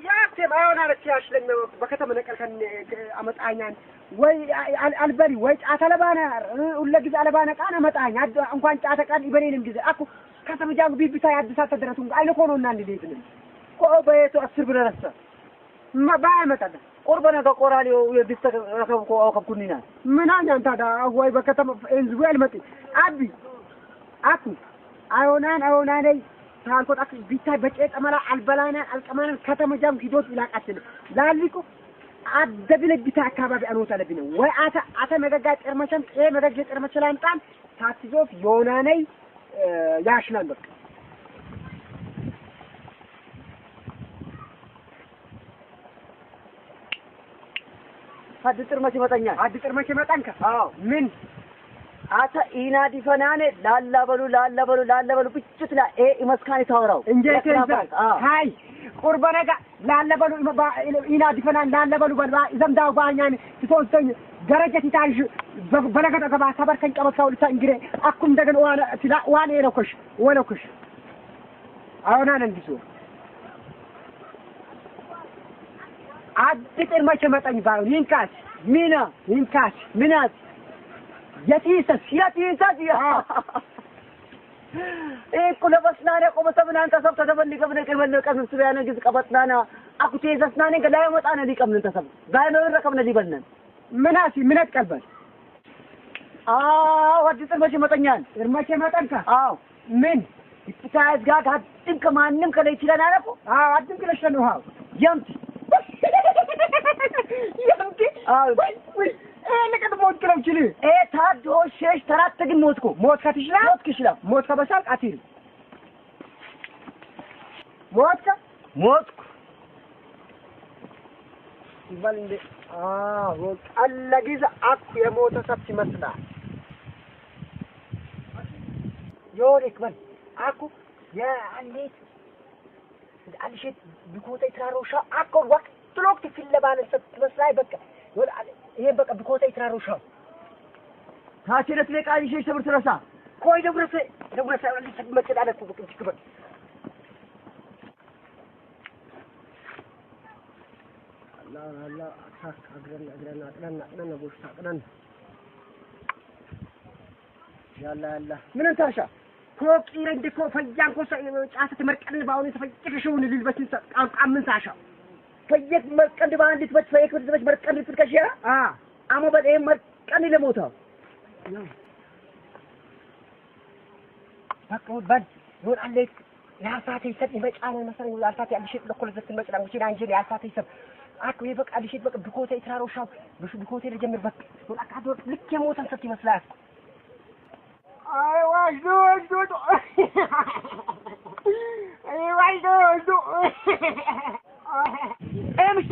ያክቴ ባይሆን አለችያሽ ለኝ በከተማ ነቀልከን አመጣኛን ወይ አልበሪ ወይ ጫታ ለባና ሁለጊዜ አለባና ቃና መጣኛ እንኳን ጫታ ቃል ይበኔንም ጊዜ አኩ ከተማ ጃጉ ቢቢታ ያድሳት ተደረቱ አይልኮ ነውና እንዴትንም ኮበየቱ 10 ብር ረሳ ባያመጣደ ቁርባና ተቆራሊው የዲስተከረከብኮ አውከብኩኒና ምናኛ አንታዳ ወይ በከተማ እንዝቡ ያልመጥ አቢ አኩ አይሆናኔ ታንቆጣክ ቢታይ በጨጠመላ አልበላና አልቀማና ከተማ ጃም ሂዶት ይላቃችል ላሊቁ አደብለ ቢታ አካባቢ አኖታ ለብነ ወይ አተ መገጋ ጥርመቸም መገጋ ጥርመቸላንጣን ታትዞፍ ዮናኔ ያሽናል በቃ አድ ጥርመቸ መጣንከ አዎ ምን አታ ኢናዲ ፈናኔ ላላበሉ ብቻ ኢመስካኒ ታወራው እንጀት ሃይ ቁርባናጋ ላላበሉ ኢናዲ ፈናን ላላበሉ በልባ ዘምዳው ባኛን ትቶስተኝ ደረጃት ይታሽ በለገደ ገባ ሰበርከን ቀበታው ልታ እንግሬ አኩም እንደገና ዋና ወለኩሽ አሁን እንዲሱ አድጥር መቼ መጣኝ ባው ይንካስ ሚናት يتيسس إيه لبسنا نقوم سبنا أنت سبت تبني قبل كمان كذا سبيانا جز قبضنا أكو تيسسنا نيجا لا يوم أنا دي قبل أنت سب دائما الرقم ندي بنن منات كلبن وجدت المشي متنيان المشي متنكا من إتساعد قاعد هتم كمان نم كلا يشيلنا نبو هتم كلا شنو هاو يمتي لكن موت كلام شلي تاد هو شيش ترى تجن موت كتشلا موت كبسال قتيل موت بلند موت الله جزء أكو يا موت سبتي مسلا يورك بل أكو يا عليت على شيء بكوت يتراروشا أكو وقت تلوك في اللبان سبت مسلا بك يقول ይሄ በቃ በኮታ ይትራሩሻው ታችለት ለቃሊ ሸሽ ተብር ትረሳ ቆይ ደብረሰ ለተመጨዳለኩ በቅጭክበ አላህ አታክ አግረና ቦሽታ አቅረን ያላ ምን ታሻ ኮቂረ እንደኮ ፈጃን ኮሳ ጫተ ተመርቀን ባውን ተፈጭሽውን ልልበስ ቃምን ታሻ ፈየክ መርቀን ባንዲት ፈየክ መርቀን ትከሽያ አሞ በደም መርቀን ለሞታው ታቆ ባድ ይሁን አለክ ያሳተ ይሰጥ ይመጫነ መሰለኝ ያሳተ ያልሽት ለኮለ ዘትመጭ ዳንጉ ሲዳንጂ ያሳተ ይሰጥ አኩ ይበቃ ልሽት በቃ ብኮታ ይትራሮሻው ብኮታ ለጀምር በቃ ይሁን አካዶ ልክ የሞተን ሰጥ ይመስላል አይ ዋጅዶ مش